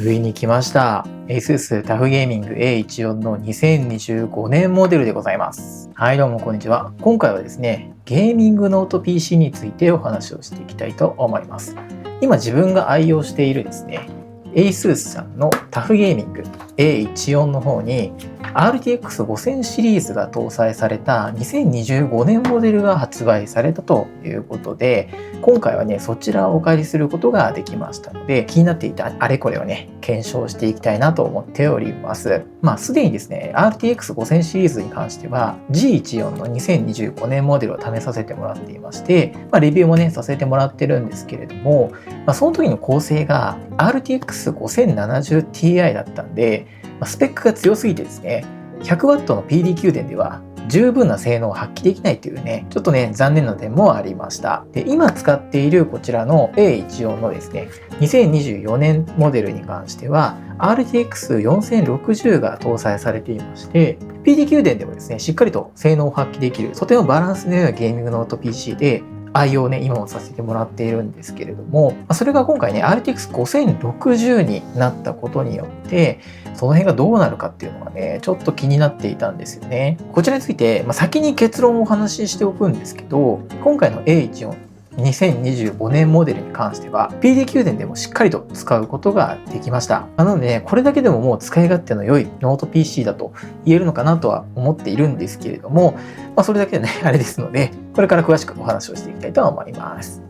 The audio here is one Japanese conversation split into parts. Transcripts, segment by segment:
ついに来ました。ASUS TUF Gaming A14 の2025年モデルでございます。はい、どうもこんにちは。今回はですね、ゲーミングノート PC についてお話をしていきたいと思います。今自分が愛用しているですね、ASUS さんの TUF Gaming A14 の方に RTX 5000シリーズが搭載された2025年モデルが発売されたということで、今回はねそちらをお借りすることができましたので、気になっていたあれこれをね検証していきたいなと思っております。すでにですね RTX 5000シリーズに関しては G14 の2025年モデルを試させてもらっていまして、レビューもねさせてもらってるんですけれども、その時の構成が RTX 5070 Ti だったんで、スペックが強すぎてですね 100W の PD 給電では十分な性能を発揮できないというね、ちょっとね残念な点もありました。で、今使っているこちらの A14 のですね2024年モデルに関しては RTX 4060が搭載されていまして、 PD 給電でもですねしっかりと性能を発揮できる、とてもバランスの良いゲーミングノート PC で愛用ね今もさせてもらっているんですけれども、それが今回ね RTX 5060になったことによってその辺がどうなるかっていうのがねちょっと気になっていたんですよね。こちらについて、先に結論をお話ししておくんですけど、今回の A14 2025年モデルに関しては PD 給電でもしっかりと使うことができました。なのでねこれだけでももう使い勝手の良いノート PC だと言えるのかなとは思っているんですけれども、それだけでねあれですので、これから詳しくお話をしていきたいと思います。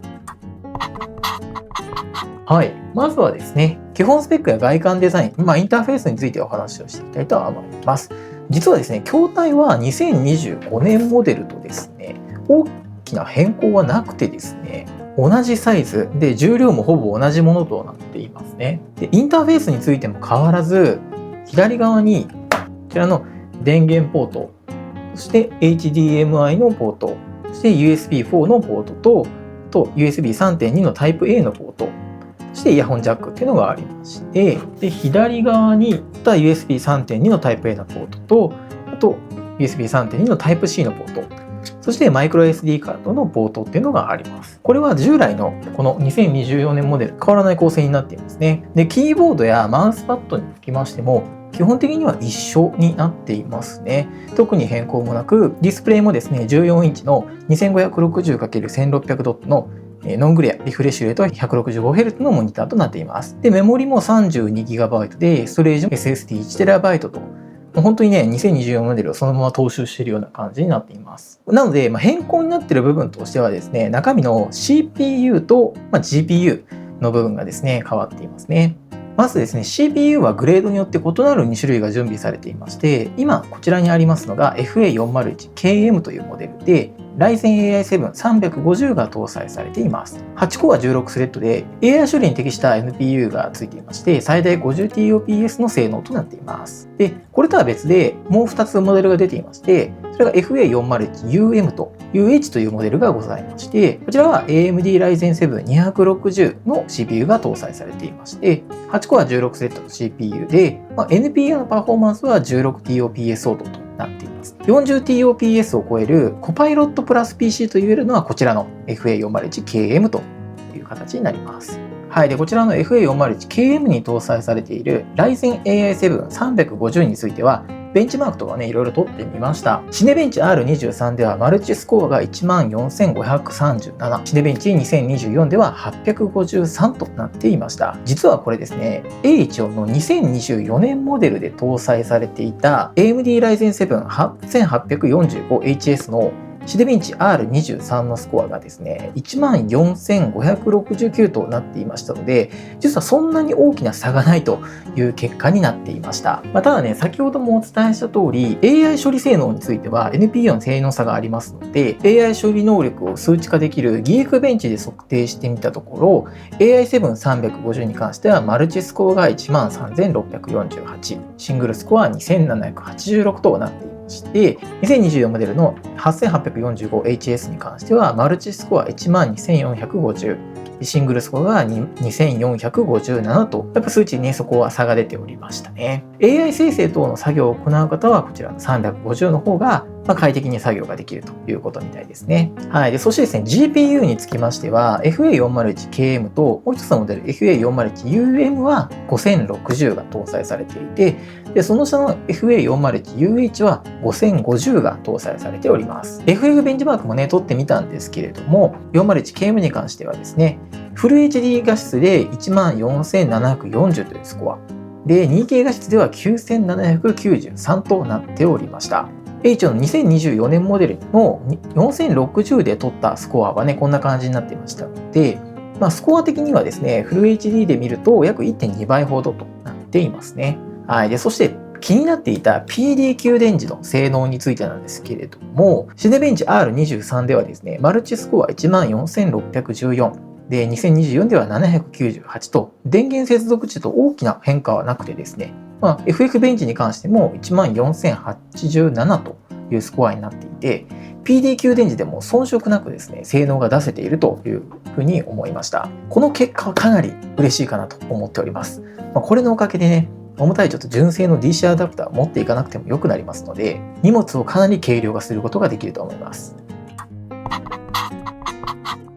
はい、まずはですね基本スペックや外観デザイン、インターフェースについてお話をしていきたいと思います。実はですね筐体は2025年モデルとですね大きな変更はなくてですね、同じサイズで重量もほぼ同じものとなっていますね。で、インターフェースについても変わらず、左側にこちらの電源ポート、そして HDMI のポート、そして USB4 のポートと USB3.2 のタイプ A のポート、そしてイヤホンジャックっていうのがありまして、で左側にUSB3.2 のタイプ A のポートと、あと USB3.2 のタイプ C のポート、そしてマイクロ SD カードのポートっていうのがあります。これは従来のこの2024年モデル変わらない構成になっていますね。で、キーボードやマウスパッドにつきましても基本的には一緒になっていますね。特に変更もなく、ディスプレイもですね14インチの 2560×1600 ドットのノングレアリフレッシュレートは 165Hz のモニターとなっています。で、メモリも 32GB で、ストレージも SSD1TB と、本当にね2024モデルをそのまま踏襲しているような感じになっています。なので、変更になっている部分としてはですね、中身の CPU と、GPU の部分がですね変わっていますね。まずですね CPU はグレードによって異なる2種類が準備されていまして、今こちらにありますのが FA401KM というモデルで、Ryzen AI7-350 が搭載されています。8コア16スレッドで AI 処理に適した NPU がついていまして、最大 50TOPS の性能となっています。で、これとは別でもう2つモデルが出ていまして、それが FA401UM と UH というモデルがございまして、こちらは AMD Ryzen 7-260の CPU が搭載されていまして、8コア16スレッドの CPU で、NPU のパフォーマンスは 16TOPS 相当となっています。40TOPS を超えるコパイロットプラス PC と言えるのはこちらの FA401KM という形になります。はい、でこちらの FA401KM に搭載されている Ryzen AI7-350 についてはベンチマークとかねいろいろ取ってみました。シネベンチ R23 ではマルチスコアが 14,537、シネベンチ2024では853となっていました。実はこれですね A14 の2024年モデルで搭載されていた AMD Ryzen 7-8845HS のシネベンチ R23 のスコアがですね 14,569 となっていましたので、実はそんなに大きな差がないという結果になっていました。ただね先ほどもお伝えした通り AI 処理性能については NPU の性能差がありますので、 AI 処理能力を数値化できる Geekbench で測定してみたところ AI7-350 に関してはマルチスコアが 13,648、シングルスコア2,786となっています。2024モデルの 8845HS に関してはマルチスコア 12,450、シングルスコアが2457と、やっぱ数値にね、そこは差が出ておりましたね。AI 生成等の作業を行う方は、こちらの350の方が、快適に作業ができるということみたいですね。はい。で、そしてですね、GPU につきましては、FA401KM と、もう一つのモデル FA401UM は5060が搭載されていて、で、その下の FA401UH は5050が搭載されております。FF ベンチマークもね、取ってみたんですけれども、401KM に関してはですね、フル HD 画質で14740というスコア。で、2K 画質では9793となっておりました。H の2024年モデルの4060で取ったスコアはね、こんな感じになっていましたので、スコア的にはですね、フル HD で見ると約 1.2 倍ほどとなっていますね。はい。で、そして気になっていた PD 電池の性能についてなんですけれども、シネベンチ R23 ではですね、マルチスコア14614。で、2024では798と、電源接続値と大きな変化はなくてですね、FF ベンチに関しても14087というスコアになっていて、PD 電池でも遜色なくですね、性能が出せているというふうに思いました。この結果はかなり嬉しいかなと思っております。これのおかげでね、重たいちょっと純正の DC アダプターを持っていかなくても良くなりますので、荷物をかなり軽量化することができると思います。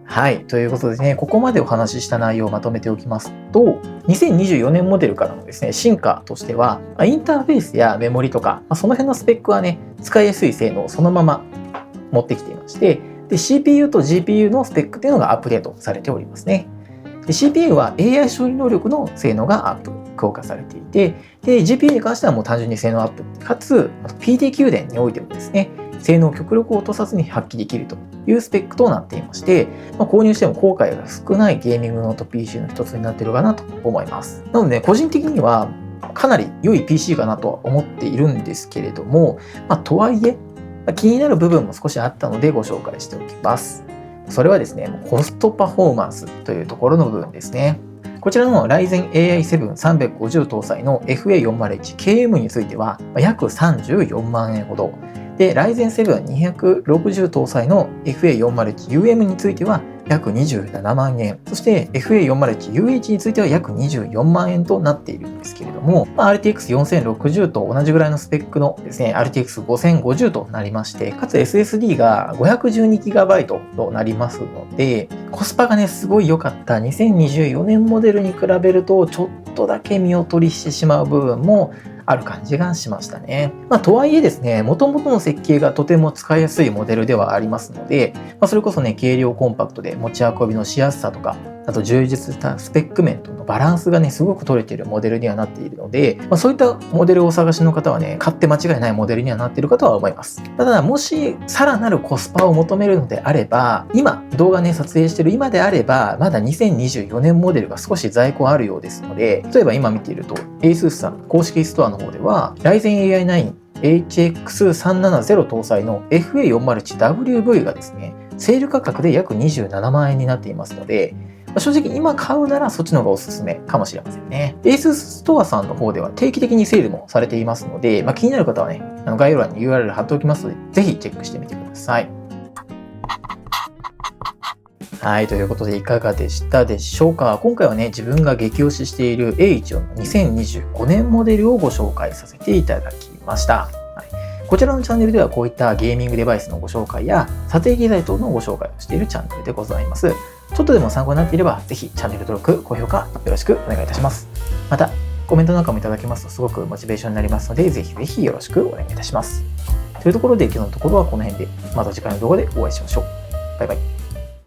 はい。ということでね、ここまでお話しした内容をまとめておきますと、2024年モデルからのですね、進化としては、インターフェースやメモリとか、その辺のスペックはね、使いやすい性能をそのまま持ってきていまして、で、CPU と GPU のスペックっていうのがアップデートされておりますね。で、CPU は AI 処理能力の性能がアップ、強化されていて、で、GPU に関してはもう単純に性能アップ、かつ、PD 電においてもですね、性能を極力落とさずに発揮できるというスペックとなっていまして、購入しても後悔が少ないゲーミングノート PC の一つになっているかなと思います。なので、個人的にはかなり良い PC かなとは思っているんですけれども、とはいえ、気になる部分も少しあったのでご紹介しておきます。それはですね、コストパフォーマンスというところの部分ですね。こちらの Ryzen AI7 350搭載の FA401KM については約34万円ほど。で、Ryzen 7 260搭載の FA401UM については約27万円。そして FA401UH については約24万円となっているんですけれども、RTX 4060と同じぐらいのスペックのですね、RTX 5050となりまして、かつ SSD が 512GB となりますので、コスパがね、すごい良かった2024年モデルに比べると、ちょっとだけ見劣りしてしまう部分もある感じがしましたね。とはいえですね、元々の設計がとても使いやすいモデルではありますので、それこそね、軽量コンパクトで持ち運びのしやすさとか、あと充実したスペック面とのバランスがね、すごく取れているモデルにはなっているので、そういったモデルをお探しの方はね、買って間違いないモデルにはなっているかとは思います。ただ、もしさらなるコスパを求めるのであれば、今、動画ね、撮影している今であれば、まだ2024年モデルが少し在庫あるようですので、例えば今見ていると、ASUS さん公式ストアの方では、Ryzen AI9 HX370 搭載の FA401WV がですね、セール価格で約27万円になっていますので、正直今買うならそっちの方がおすすめかもしれませんね。ASUS ストアさんの方では定期的にセールもされていますので、気になる方はね、概要欄に URL 貼っておきますので、ぜひチェックしてみてください。はい、ということでいかがでしたでしょうか。今回はね、自分が激推ししている H4 の2025年モデルをご紹介させていただきました。こちらのチャンネルではこういったゲーミングデバイスのご紹介や撮影機材等のご紹介をしているチャンネルでございます。ちょっとでも参考になっていれば、ぜひチャンネル登録、高評価よろしくお願いいたします。また、コメントなんかもいただけますとすごくモチベーションになりますので、ぜひぜひよろしくお願いいたします。というところで今日のところはこの辺で、また次回の動画でお会いしましょう。バイバイ。